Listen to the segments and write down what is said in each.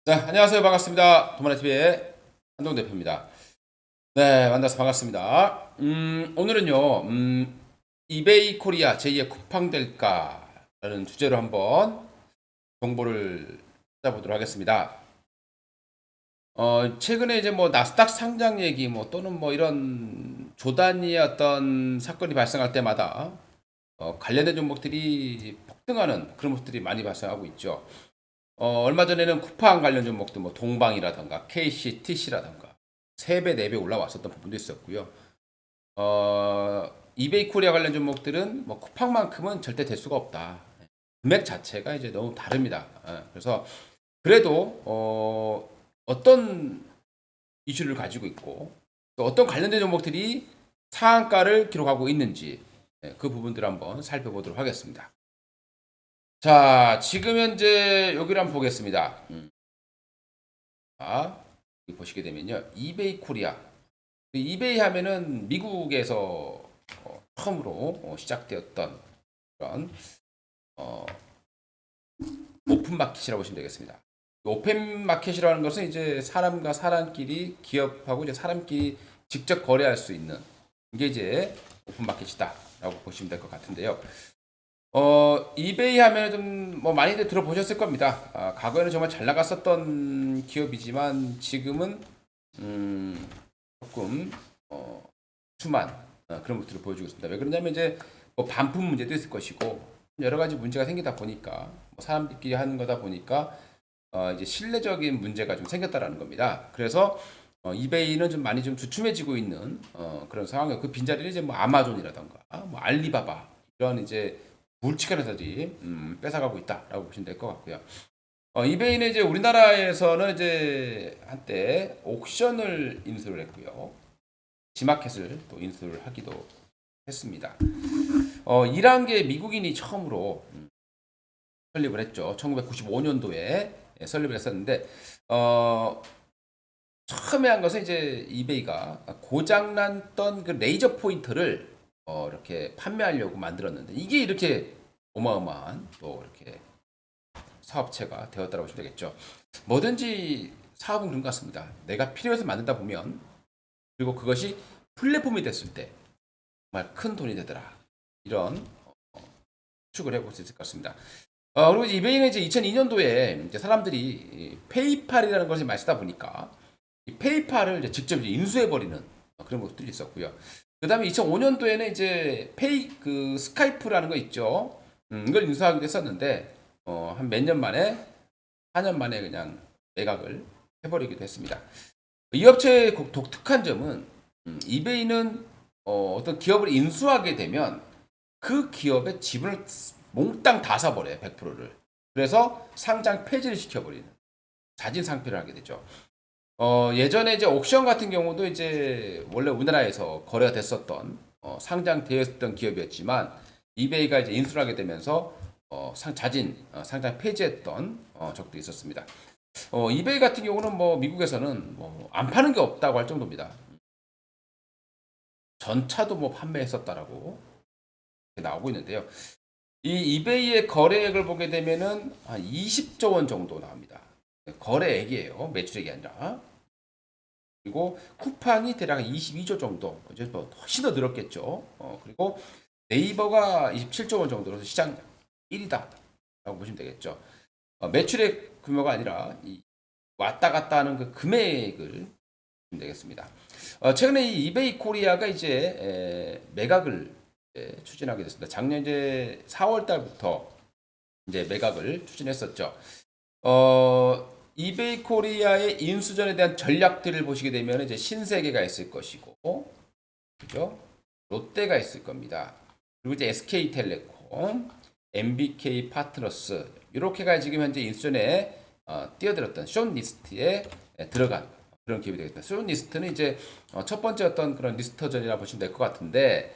네, 안녕하세요. 반갑습니다. 도마네TV의 한동 대표입니다. 네, 만나서 반갑습니다. 오늘은요, 이베이 코리아 제2의 쿠팡 될까라는 주제로 한번 정보를 찾아보도록 하겠습니다. 최근에 이제 뭐 나스닥 상장 얘기 뭐 또는 뭐 이런 조단위의 어떤 사건이 발생할 때마다 관련된 종목들이 폭등하는 그런 모습들이 많이 발생하고 있죠. 얼마 전에는 쿠팡 관련 종목도 뭐 동방이라던가 KCTC라던가 3배, 4배 올라왔었던 부분도 있었고요. 이베이 코리아 관련 종목들은 뭐 쿠팡만큼은 절대 될 수가 없다. 금액 자체가 이제 너무 다릅니다. 그래서 그래도 어떤 이슈를 가지고 있고 또 어떤 관련된 종목들이 상한가를 기록하고 있는지 그 부분들을 한번 살펴보도록 하겠습니다. 자, 지금 현재 여기를 한번 보겠습니다. 자, 여기 보시게 되면요. 이베이 코리아. 이베이 하면은 미국에서 처음으로 시작되었던 그런 어, 오픈 마켓이라고 보시면 되겠습니다. 오픈 마켓이라는 것은 이제 사람과 사람끼리 기업하고 이제 사람끼리 직접 거래할 수 있는 이게 이제 오픈 마켓이다라고 보시면 될 것 같은데요. 이베이 하면 좀 뭐 많이들 들어보셨을 겁니다. 과거에는 정말 잘 나갔었던 기업이지만 지금은 조금 수만 그런 것들을 보여주고 있습니다. 왜 그러냐면 이제 뭐 반품 문제도 있을 것이고 여러 가지 문제가 생기다 보니까 뭐 사람들끼리 하는 거다 보니까 이제 신뢰적인 문제가 좀 생겼다라는 겁니다. 그래서 이베이는 좀 많이 좀 주춤해지고 있는 그런 상황이에요. 그 빈자리를 이제 뭐 아마존이라던가 뭐 알리바바 이런 이제 굵직한 회사들이 뺏어가고 있다라고 보시면 될 것 같고요. 이베이는 이제 우리나라에서는 이제 한때 옥션을 인수를 했고요. 지마켓을 또 인수를 하기도 했습니다. 1한계 미국인이 처음으로 설립을 했죠. 1995년도에 설립을 했었는데 처음에 한 것은 이제 이베이가 고장났던 그 레이저 포인터를 이렇게 판매하려고 만들었는데 이게 이렇게 어마어마한 또 이렇게 사업체가 되었다고 보시면 되겠죠. 뭐든지 사업은 그런 것 같습니다. 내가 필요해서 만들다 보면 그리고 그것이 플랫폼이 됐을 때 정말 큰 돈이 되더라. 이런 추측을 해볼 수 있을 것 같습니다. 그리고 이베이는 이제 2002년도에 이제 사람들이 페이팔이라는 것을 많이 쓰다 보니까 이 페이팔을 이제 직접 이제 인수해버리는 그런 것들이 있었고요. 그 다음에 2005년도에는 이제 그 스카이프라는 거 있죠. 이걸 인수하기도 했었는데, 한 몇 년 만에, 4년 만에 그냥 매각을 해버리기도 했습니다. 이 업체의 독특한 점은, 이베이는 어떤 기업을 인수하게 되면 그 기업의 지분을 몽땅 다 사버려요, 100%를. 그래서 상장 폐지를 시켜버리는 자진 상폐를 하게 되죠. 예전에 이제 옥션 같은 경우도 이제 원래 우리나라에서 거래가 됐었던 상장되었던 기업이었지만 이베이가 이제 인수를 하게 되면서 상장 폐지했던 적도 있었습니다. 이베이 같은 경우는 뭐 미국에서는 뭐 안 파는 게 없다고 할 정도입니다. 전차도 뭐 판매했었다라고 나오고 있는데요. 이 이베이의 거래액을 보게 되면은 한 20조 원 정도 나옵니다. 거래액이에요. 매출액이 아니라. 그리고 쿠팡이 대략 22조 정도, 이제 뭐 훨씬 더 늘었겠죠. 그리고 네이버가 27조 원 정도로 시장 1위다라고 보시면 되겠죠. 매출액 규모가 아니라 이 왔다 갔다 하는 그 금액을 보시면 되겠습니다. 최근에 이 이베이 코리아가 이제 매각을 추진하게 됐습니다. 작년 이제 4월 달부터 이제 매각을 추진했었죠. 이베이 코리아의 인수전에 대한 전략들을 보시게 되면 이제 신세계가 있을 것이고, 그죠? 롯데가 있을 겁니다. 그리고 이제 SK텔레콤, MBK 파트너스 이렇게가 지금 현재 인수전에 뛰어들었던 숏리스트에 들어간 그런 기업이 되겠다. 숏리스트는 이제 첫 번째 어떤 그런 리스터전이라 보시면 될 것 같은데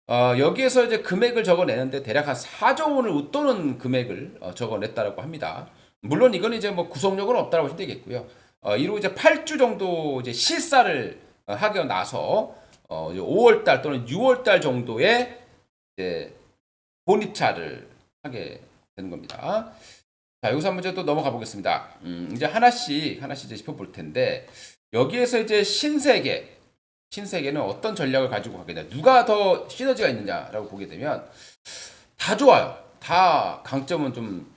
여기에서 이제 금액을 적어내는데 대략 한 4조 원을 웃도는 금액을 적어냈다라고 합니다. 물론 이건 이제 뭐 구속력은 없다라고 보시면 되겠고요. 이로 이제 8주 정도 이제 실사를 하고 나서 5월 달 또는 6월 달 정도에 이제 본입차를 하게 되는 겁니다. 자, 여기서 한 문제 또 넘어가 보겠습니다. 이제 하나씩 이제 짚어볼 텐데, 여기에서 이제 신세계는 어떤 전략을 가지고 가겠냐, 누가 더 시너지가 있느냐라고 보게 되면 다 좋아요. 다 강점은 좀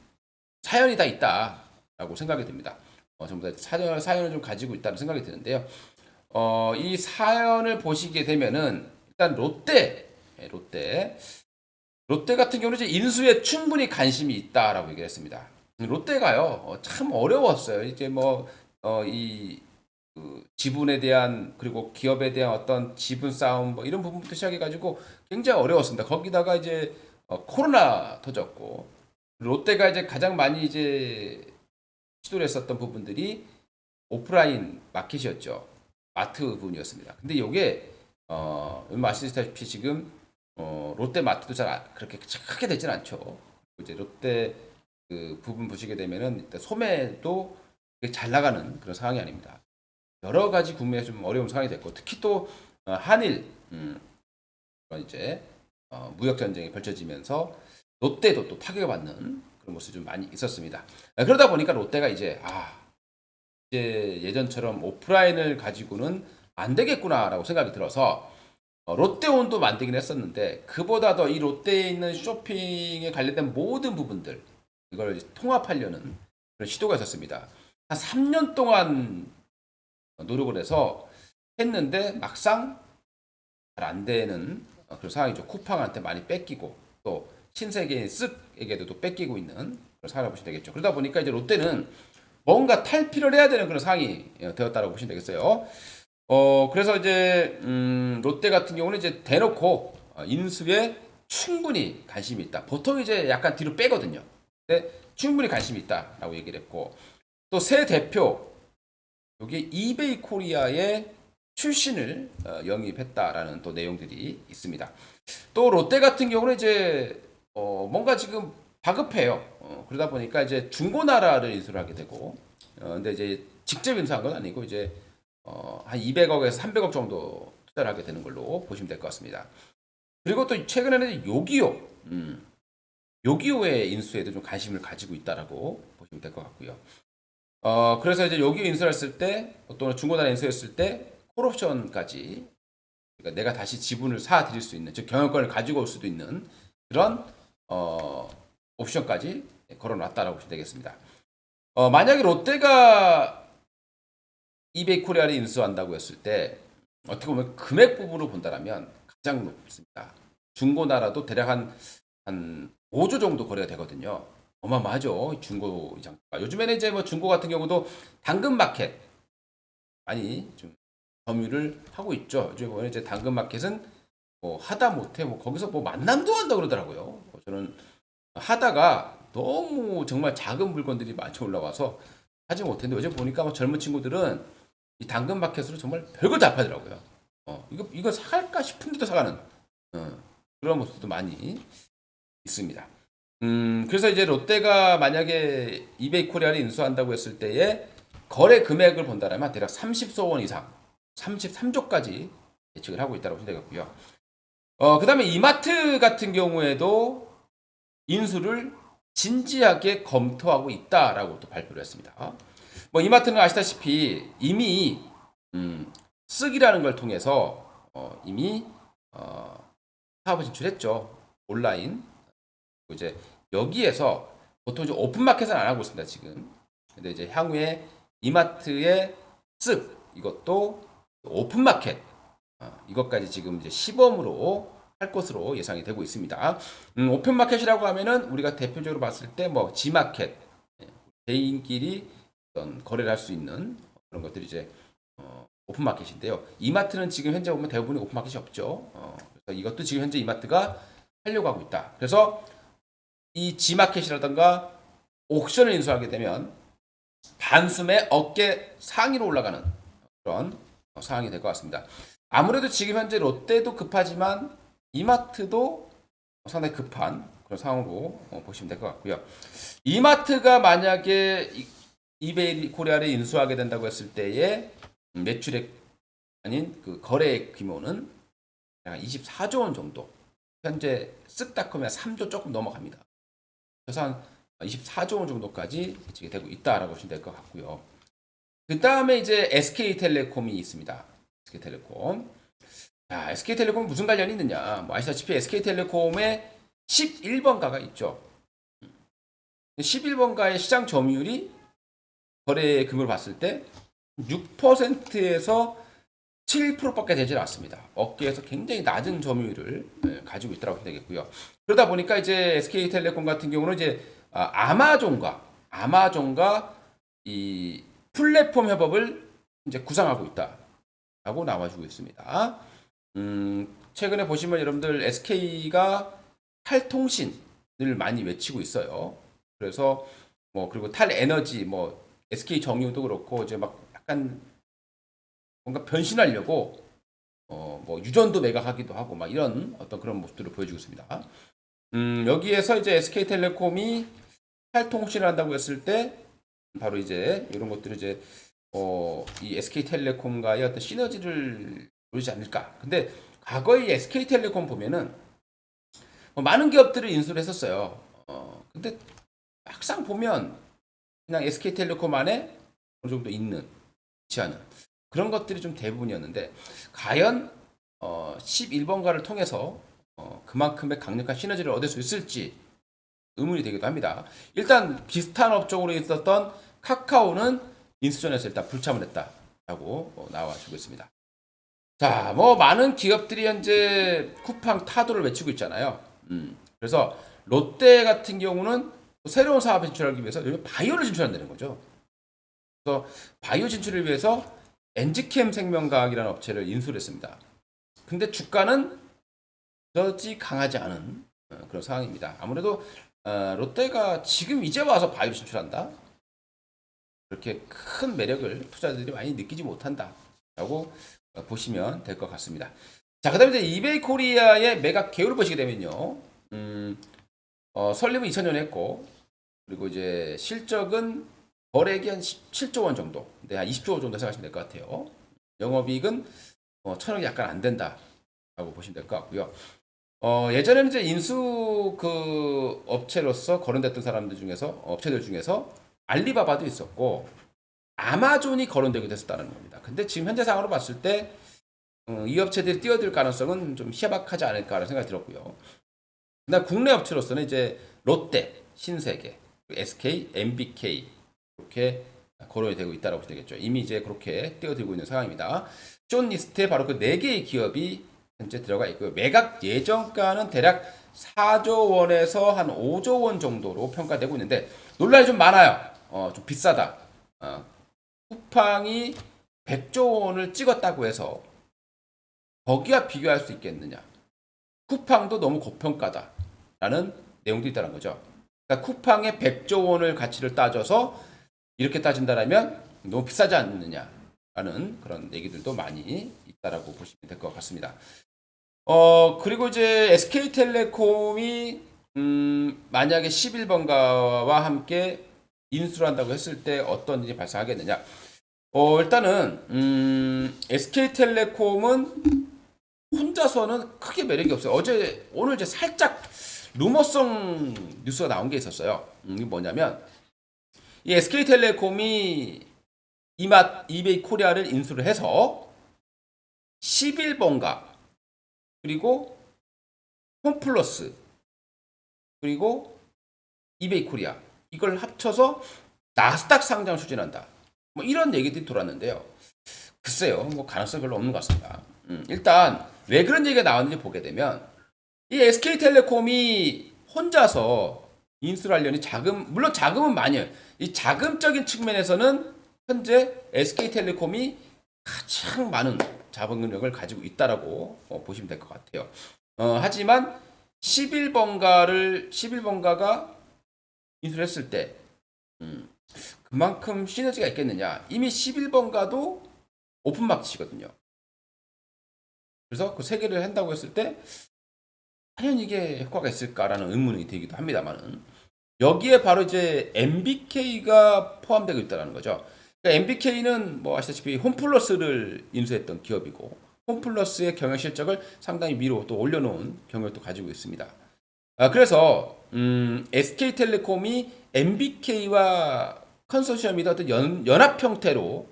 사연이 다 있다라고 생각이 듭니다. 전부 다 사연을 좀 가지고 있다는 생각이 드는데요. 이 사연을 보시게 되면은 일단 롯데 같은 경우는 이제 인수에 충분히 관심이 있다라고 얘기를 했습니다. 롯데가요, 참 어려웠어요. 이제 지분에 대한, 그리고 기업에 대한 어떤 지분 싸움 뭐 이런 부분부터 시작해가지고 굉장히 어려웠습니다. 거기다가 이제 코로나 터졌고, 롯데가 이제 가장 많이 이제 시도를 했었던 부분들이 오프라인 마켓이었죠. 마트 부분이었습니다. 근데 이게 아시다시피 지금 롯데 마트도 그렇게 크게 되진 않죠. 이제 롯데 그 부분 보시게 되면은 일단 소매도 잘 나가는 그런 상황이 아닙니다. 여러 가지 국내에 좀 어려운 상황이 됐고, 특히 또 한일 이제 무역 전쟁이 벌쳐지면서 롯데도 또 타격을 받는 그런 모습이 좀 많이 있었습니다. 그러다 보니까 롯데가 이제 예전처럼 오프라인을 가지고는 안 되겠구나라고 생각이 들어서 롯데온도 만들긴 했었는데, 그보다 더 이 롯데에 있는 쇼핑에 관련된 모든 부분들 이걸 통합하려는 그런 시도가 있었습니다. 한 3년 동안 노력을 해서 했는데 막상 잘 안 되는 그런 상황이죠. 쿠팡한테 많이 뺏기고, 또 신세계인 쓱에게도 또 뺏기고 있는 그런 상황을 보시면 되겠죠. 그러다 보니까 이제 롯데는 뭔가 탈피를 해야 되는 그런 상황이 되었다고 보시면 되겠어요. 그래서 이제 롯데 같은 경우는 이제 대놓고 인수에 충분히 관심이 있다. 보통 이제 약간 뒤로 빼거든요. 근데 충분히 관심이 있다라고 얘기를 했고, 또 새 대표 여기 이베이 코리아의 출신을 영입했다라는 또 내용들이 있습니다. 또 롯데 같은 경우는 이제 뭔가 지금 다급해요. 그러다 보니까 이제 중고나라를 인수를 하게 되고, 근데 이제 직접 인수한 건 아니고 이제 한 200억에서 300억 정도 투자를 하게 되는 걸로 보시면 될 것 같습니다. 그리고 또 최근에는 요기요의 인수에도 좀 관심을 가지고 있다라고 보시면 될 것 같고요. 그래서 이제 요기요 인수를 했을 때, 또는 중고나라 인수했을 때 콜옵션까지, 그러니까 내가 다시 지분을 사 드릴 수 있는, 즉 경영권을 가지고 올 수도 있는 그런 옵션까지 걸어놨다라고 보시면 되겠습니다. 만약에 롯데가 이베이 코리아를 인수한다고 했을 때 어떻게 보면 금액 부분으로 본다면 가장 높습니다. 중고나라도 대략 한 5조 정도 거래가 되거든요. 어마어마하죠. 중고 장가. 요즘에는 이제 뭐 중고 같은 경우도 당근마켓 많이 좀 점유를 하고 있죠. 요즘에 보면 이제 당근마켓은 뭐 하다 못해 뭐 거기서 뭐 만남도 한다 그러더라고요. 저는 하다가 너무 정말 작은 물건들이 많이 올라와서 하지 못했는데, 요즘 보니까 뭐 젊은 친구들은 이 당근마켓으로 정말 별걸 다 팔더라고요. 이거 사갈까 싶은데도 사가는 그런 모습도 많이 있습니다. 그래서 이제 롯데가 만약에 이베이 코리아를 인수한다고 했을 때에 거래 금액을 본다면 대략 30조 원 이상, 33조까지 예측을 하고 있다고 생각하고요. 그 다음에 이마트 같은 경우에도 인수를 진지하게 검토하고 있다라고 또 발표를 했습니다. 뭐 이마트는 아시다시피 이미 쓱이라는 걸 통해서 이미 사업을 진출했죠. 온라인. 이제 여기에서 보통 이제 오픈마켓은 안 하고 있습니다, 지금. 근데 이제 향후에 이마트의 쓱 이것도 오픈마켓 이것까지 지금 이제 시범으로 할 것으로 예상이 되고 있습니다. 오픈마켓이라고 하면은 우리가 대표적으로 봤을 때 뭐 지마켓, 개인끼리 어떤 거래를 할 수 있는 그런 것들이 이제 오픈마켓인데요. 이마트는 지금 현재 보면 대부분이 오픈마켓이 없죠. 그래서 이것도 지금 현재 이마트가 하려고 하고 있다. 그래서 이 지마켓이라든가 옥션을 인수하게 되면 단숨에 어깨 상위로 올라가는 그런 상황이 될 것 같습니다. 아무래도 지금 현재 롯데도 급하지만 이마트도 상당히 급한 그런 상황으로 보시면 될 것 같고요. 이마트가 만약에 이베이 코리아를 인수하게 된다고 했을 때의 매출액 아닌 그 거래액 규모는 약 24조 원 정도. 현재 쓱닷컴이 3조 조금 넘어갑니다. 그래서 한 24조 원 정도까지 예측이 되고 있다라고 보시면 될 것 같고요. 그 다음에 이제 SK텔레콤이 있습니다. SK텔레콤. 자, SK텔레콤 무슨 관련이 있느냐? 뭐 아시다시피 SK텔레콤의 11번가가 있죠. 11번가의 시장 점유율이 거래 금액을 봤을 때 6%에서 7%밖에 되질 않습니다. 업계에서 굉장히 낮은 점유율을 가지고 있다고 되겠고요. 그러다 보니까 이제 SK텔레콤 같은 경우는 이제 아마존과 이 플랫폼 협업을 이제 구상하고 있다라고 나와주고 있습니다. 최근에 보시면 여러분들 SK가 탈통신을 많이 외치고 있어요. 그래서 뭐 그리고 탈에너지 뭐 SK 정유도 그렇고 이제 막 약간 뭔가 변신하려고 뭐 유전도 매각하기도 하고 막 이런 어떤 그런 모습들을 보여주고 있습니다. 여기에서 이제 SK텔레콤이 탈통신을 한다고 했을 때 바로 이제 이런 것들을 이제 이 SK텔레콤과의 어떤 시너지를 보이지 않을까. 근데 과거에 SK텔레콤 보면은 많은 기업들을 인수를 했었어요. 근데 막상 보면 그냥 SK텔레콤 안에 어느 정도 있는, 있지 않은 그런 것들이 좀 대부분이었는데 과연 11번가를 통해서 그만큼의 강력한 시너지를 얻을 수 있을지 의문이 되기도 합니다. 일단 비슷한 업종으로 있었던 카카오는 인수전에서 일단 불참을 했다라고 나와주고 있습니다. 자, 뭐 많은 기업들이 현재 쿠팡 타도를 외치고 있잖아요. 그래서 롯데 같은 경우는 새로운 사업에 진출하기 위해서 바이오를 진출한다는 거죠. 그래서 바이오 진출을 위해서 엔지캠 생명과학이라는 업체를 인수를 했습니다. 근데 주가는 그렇지 강하지 않은 그런 상황입니다. 아무래도 롯데가 지금 이제 와서 바이오 진출한다? 그렇게 큰 매력을 투자자들이 많이 느끼지 못한다라고 보시면 될 것 같습니다. 자, 그 다음에 이제 이베이 코리아의 매각 개요를 보시게 되면요. 설립은 2000년에 했고, 그리고 이제 실적은 거래액이 한 17조 원 정도, 네, 한 20조 원 정도 생각하시면 될 것 같아요. 영업이익은 1000억이 약간 안 된다라고 보시면 될 것 같고요. 예전에는 이제 인수 그 업체로서 거론됐던 사람들 중에서 업체들 중에서 알리바바도 있었고 아마존이 거론되기도 했었다는 겁니다. 근데 지금 현재 상황으로 봤을 때 이 업체들이 뛰어들 가능성은 좀 희박하지 않을까라는 생각이 들었고요. 그다음 국내 업체로서는 이제 롯데, 신세계, SK, MBK 이렇게 거론이 되고 있다고 보시면 되겠죠. 이미 이제 그렇게 뛰어들고 있는 상황입니다. 숏리스트에 바로 그 4개의 기업이 현재 들어가 있고요. 매각 예정가는 대략 4조 원에서 한 5조 원 정도로 평가되고 있는데 논란이 좀 많아요. 좀 비싸다. 쿠팡이 100조 원을 찍었다고 해서 거기와 비교할 수 있겠느냐. 쿠팡도 너무 고평가다라는 내용도 있다는 거죠. 그러니까 쿠팡의 100조 원을 가치를 따져서 이렇게 따진다면 너무 비싸지 않느냐라는 그런 얘기들도 많이 있다라고 보시면 될 것 같습니다. 그리고 이제 SK텔레콤이 만약에 11번가와 함께 인수를 한다고 했을 때 어떤 일이 발생하겠느냐. 일단은 SK텔레콤은 혼자서는 크게 매력이 없어요. 오늘 이제 살짝 루머성 뉴스가 나온 게 있었어요. 이게 뭐냐면 이 SK텔레콤이 이베이 코리아를 인수를 해서 11번가 그리고 홈플러스 그리고 이베이 코리아 이걸 합쳐서 나스닥 상장을 추진한다. 뭐 이런 얘기들이 돌았는데요. 글쎄요, 뭐 가능성이 별로 없는 것 같습니다. 일단 왜 그런 얘기가 나왔는지 보게 되면 이 SK텔레콤이 혼자서 인수를 하려니 물론 자금은 많이 해요. 이 자금적인 측면에서는 현재 SK텔레콤이 가장 많은 자본력을 가지고 있다라고 보시면 될 것 같아요. 하지만 11번가가 인수를 했을 때 그만큼 시너지가 있겠느냐. 이미 11번가도 오픈마켓이거든요. 그래서 그 세 개를 한다고 했을 때 과연 이게 효과가 있을까라는 의문이 들기도 합니다만은 여기에 바로 이제 MBK가 포함되고 있다는 거죠. 그러니까 MBK는 뭐 아시다시피 홈플러스를 인수했던 기업이고 홈플러스의 경영 실적을 상당히 위로 또 올려놓은 경력도 가지고 있습니다. 그래서 SK텔레콤이 MBK와 컨소시엄이 어떤 연합 형태로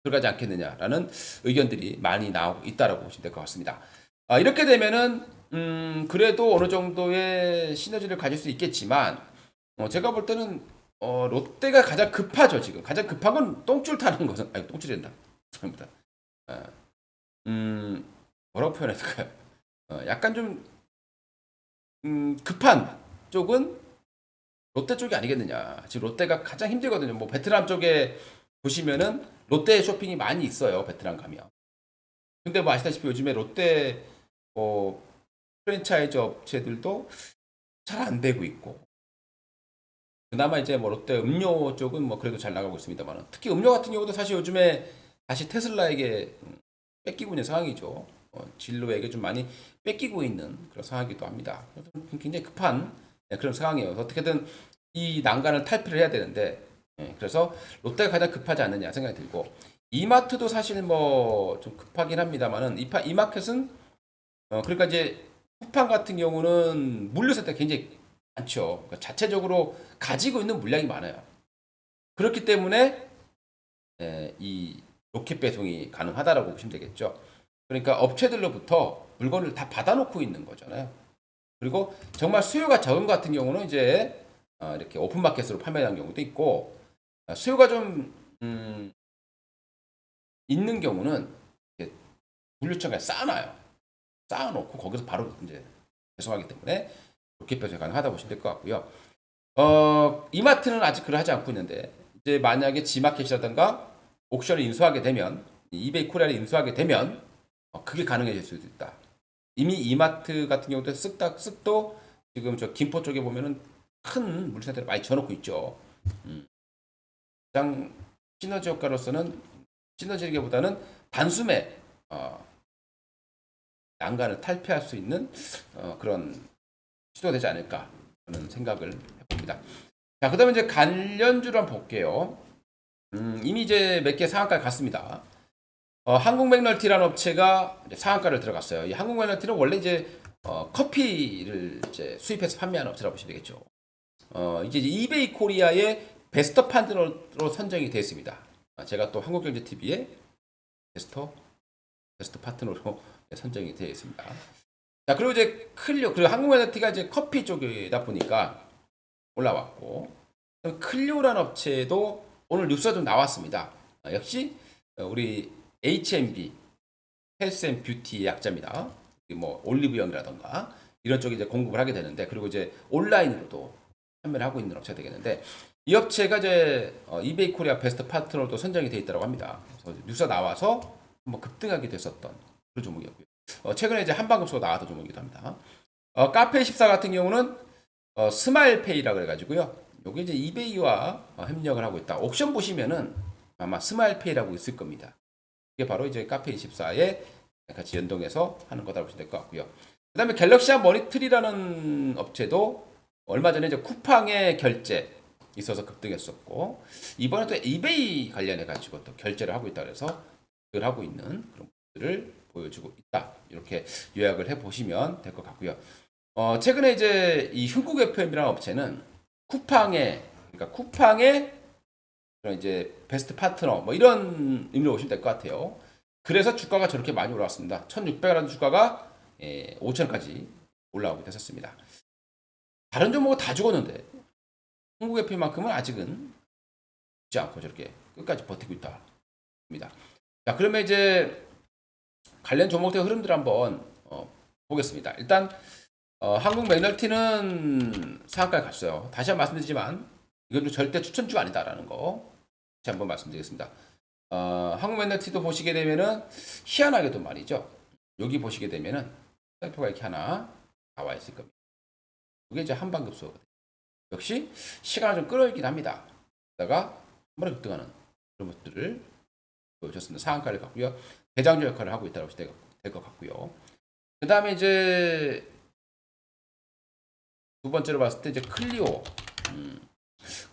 들어가지 않겠느냐라는 의견들이 많이 나오고 있다라고 보시면 될 것 같습니다. 이렇게 되면은 그래도 어느 정도의 시너지를 가질 수 있겠지만 제가 볼 때는 롯데가 가장 급하죠. 지금 가장 급한 건 똥줄 타는 것은 아니 똥줄이 된다. 죄송합니다. 어, 뭐라고 표현해야 될까요? 약간 좀 급한 쪽은 롯데 쪽이 아니겠느냐. 지금 롯데가 가장 힘들거든요. 뭐 베트남 쪽에 보시면은 롯데 쇼핑이 많이 있어요. 베트남 가면. 근데 뭐 아시다시피 요즘에 롯데 뭐 프랜차이즈 업체들도 잘 안 되고 있고. 그나마 이제 뭐 롯데 음료 쪽은 뭐 그래도 잘 나가고 있습니다만 특히 음료 같은 경우도 사실 요즘에 다시 테슬라에게 뺏기고 있는 상황이죠. 진로에게 좀 많이 뺏기고 있는 그런 상황이기도 합니다. 그래서 굉장히 급한 그런 상황이에요. 어떻게든 이 난간을 탈피를 해야 되는데 그래서 롯데가 가장 급하지 않느냐 생각이 들고 이마트도 사실 뭐 좀 급하긴 합니다만은 이마켓은 그러니까 이제 쿠팡 같은 경우는 물류 세대가 굉장히 많죠. 그러니까 자체적으로 가지고 있는 물량이 많아요. 그렇기 때문에 이 로켓 배송이 가능하다라고 보시면 되겠죠. 그러니까 업체들로부터 물건을 다 받아놓고 있는 거잖아요. 그리고 정말 수요가 적은 것 같은 경우는 이제 이렇게 오픈마켓으로 판매하는 경우도 있고 수요가 좀 있는 경우는 이렇게 물류청에 쌓아놔요. 쌓아놓고 거기서 바로 이제 배송하기 때문에 로켓 배송이 가능하다 보시면 될 것 같고요. 이마트는 아직 그걸 하지 않고 있는데 이제 만약에 지마켓이라든가 옥션을 인수하게 되면 이베이 코리아를 인수하게 되면 그게 가능해질 수도 있다. 이미 이마트 같은 경우도 쓱도 지금 저 김포 쪽에 보면은 큰 물류센터를 많이 지어놓고 있죠. 가장 시너지 효과로서는 시너지기보다는 단숨에 난간을 탈피할 수 있는 그런 시도가 되지 않을까 하는 생각을 해봅니다. 자, 그다음에 이제 관련주를 한번 볼게요. 이미 이제 몇 개 상한가에 갔습니다. 한국 맥널티라는 업체가 이제 상한가를 들어갔어요. 이 한국 맥널티는 원래 이제 커피를 이제 수입해서 판매하는 업체라고 보시면 되겠죠. 이제 이베이 코리아의 베스트 파트너로 선정이 되었습니다. 제가 또 한국경제TV의 베스트 파트너로 선정이 되어 있습니다. 자, 그리고 이제 그리고 한국 맥널티가 이제 커피 쪽이다 보니까 올라왔고, 클리오라는 업체도 오늘 뉴스가 좀 나왔습니다. 역시 우리 H&B 헬스 앤 뷰티의 약자입니다. 뭐 올리브영이라던가 이런 쪽에 이제 공급을 하게 되는데 그리고 이제 온라인으로도 판매를 하고 있는 업체가 되겠는데 이 업체가 이제 이베이 코리아 베스트 파트너로 선정이 되어 있다고 합니다. 그래서 뉴스가 나와서 한번 급등하게 됐었던 그런 종목이었고요. 최근에 이제 한방급소가 나왔던 종목이기도 합니다. 카페24 같은 경우는 스마일페이라고 해가지고요. 여기 이제 이베이와 협력을 하고 있다. 옥션 보시면은 아마 스마일페이라고 있을 겁니다. 이게 바로 이제 카페24에 같이 연동해서 하는 거다라고 보시면 될 것 같고요. 그 다음에 갤럭시아 머니트리라는 업체도 얼마 전에 이제 쿠팡의 결제 있어서 급등했었고 이번에 또 이베이 관련해 가지고 또 결제를 하고 있다 그래서 그걸 하고 있는 그런 것들을 보여주고 있다. 이렇게 요약을 해 보시면 될 것 같고요. 최근에 이제 이 흥국 FM이라는 업체는 쿠팡의 그런 이제 베스트 파트너 뭐 이런 의미로 보시면 될 것 같아요. 그래서 주가가 저렇게 많이 올라왔습니다. 1,600원이라는 주가가 5,000원까지 올라오게 됐었습니다. 다른 종목은 다 죽었는데 한국 FM만큼은 아직은 죽지 않고 저렇게 끝까지 버티고 있다입니다. 자, 그러면 이제 관련 종목들의 흐름들 한번 보겠습니다. 일단 한국 맥널티는 상한가에 갔어요. 다시 한번 말씀드리지만 이건 절대 추천주가 아니다라는 거 다시 한번 말씀드리겠습니다. 한국 맥널티도 보시게 되면은 희한하게도 말이죠. 여기 보시게 되면은 살표가 이렇게 하나 나와 있을 겁니다. 이게 이제 한방급소거든요. 역시 시간을 좀 끌어올리긴 합니다. 그러다가 한 번에 급등하는 그런 것들을 보여줬습니다. 상한가를 갖고요. 대장주 역할을 하고 있다고 보시면 될 것 같고요. 그 다음에 이제 두 번째로 봤을 때 이제 클리오.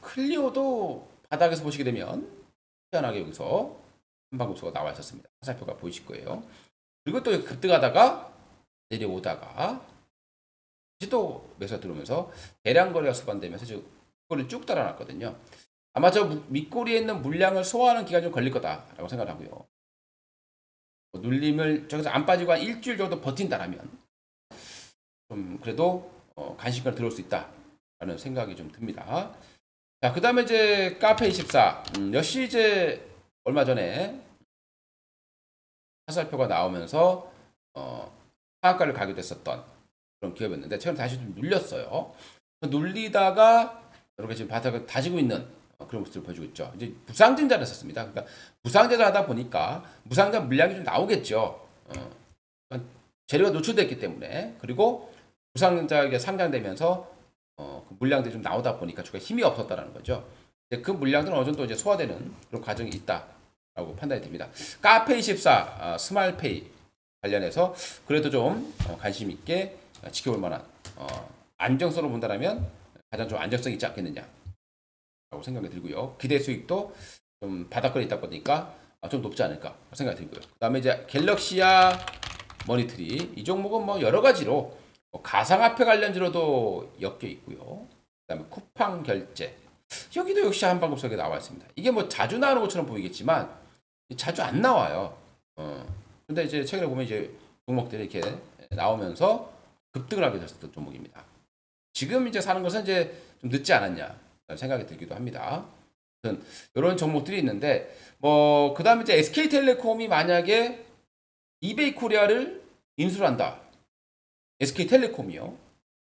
클리오도 바닥에서 보시게 되면 희한하게 여기서 한방급소가 나와 있었습니다. 화살표가 보이실 거예요. 그리고 또 급등하다가 내려오다가 다시 또 매수가 들어오면서 대량 거래가 수반되면서 지금 윗꼬리를 쭉 달아놨거든요. 아마 저 밑꼬리에 있는 물량을 소화하는 기간이 좀 걸릴 거다라고 생각하고요. 눌림을 저기서 안 빠지고 한 일주일 정도 버틴다라면 좀 그래도 간신까지 들어올 수 있다라는 생각이 좀 듭니다. 자, 그 다음에 이제 카페24 역시 이제 얼마 전에 화살표가 나오면서 하한가를 가게 됐었던 그런 기업이었는데 최근 다시 좀 눌렸어요. 눌리다가 이렇게 지금 바닥을 다지고 있는 그런 모습을 보여주고 있죠. 이제 부상증자를 썼습니다. 그러니까 부상증자를 하다 보니까 무상자 물량이 좀 나오겠죠. 재료가 노출됐기 때문에 그리고 부상증자가 상장되면서 그 물량들이 좀 나오다 보니까 주가 힘이 없었다라는 거죠. 그 물량들은 어느 정도 이제 소화되는 그런 과정이 있다라고 판단이 됩니다. 카페24 스마일페이 관련해서 그래도 좀 관심 있게 지켜볼 만한 안정성으로 본다면 가장 좀 안정성이 있지 않겠느냐라고 생각이 들고요. 기대 수익도 좀 바닥권에 있다 보니까 좀 높지 않을까 생각이 들고요. 그다음에 이제 갤럭시아 머니트리 이 종목은 뭐 여러 가지로 가상화폐 관련주로도 엮여 있고요. 그다음에 쿠팡 결제 여기도 역시 한방급속에 나와 있습니다. 이게 뭐 자주 나오는 것처럼 보이겠지만 자주 안 나와요. 근데 이제 최근에 보면 이제 종목들이 이렇게 나오면서 급등을 하게 됐었던 종목입니다. 지금 이제 사는 것은 이제 좀 늦지 않았냐 생각이 들기도 합니다. 이런 종목들이 있는데 뭐 그다음에 이제 SK텔레콤이 만약에 이베이 코리아를 인수를 한다. SK텔레콤이요.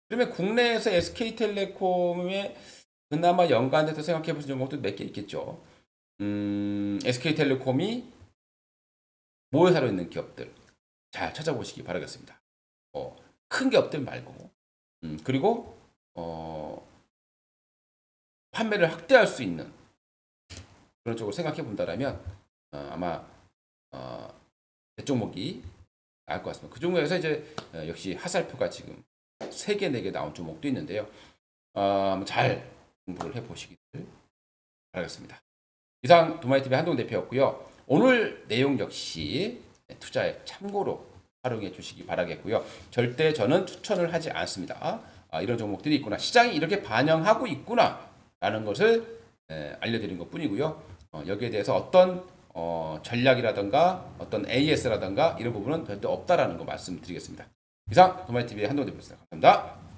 그러면 국내에서 SK텔레콤에 그나마 연관돼서 생각해 볼 수 있는 종목도 몇 개 있겠죠. SK텔레콤이 모회사로 있는 기업들 잘 찾아보시기 바라겠습니다. 큰 기업들 말고 그리고 판매를 확대할 수 있는 그런 쪽으로 생각해 본다라면 아마 대종목이 나을 것 같습니다. 그 종목에서 이제 역시 화살표가 지금 3개, 4개 나온 종목도 있는데요. 잘 공부를 해보시길 바라겠습니다. 이상 도마이TV 한동 대표였고요. 오늘 내용 역시 투자에 참고로 활용해 주시기 바라겠고요. 절대 저는 추천을 하지 않습니다. 이런 종목들이 있구나. 시장이 이렇게 반영하고 있구나. 라는 것을 알려드린 것 뿐이고요. 여기에 대해서 어떤 전략이라든가 어떤 AS라든가 이런 부분은 절대 없다라는 거 말씀드리겠습니다. 이상 도마이TV의 한동 대표였습니다. 감사합니다.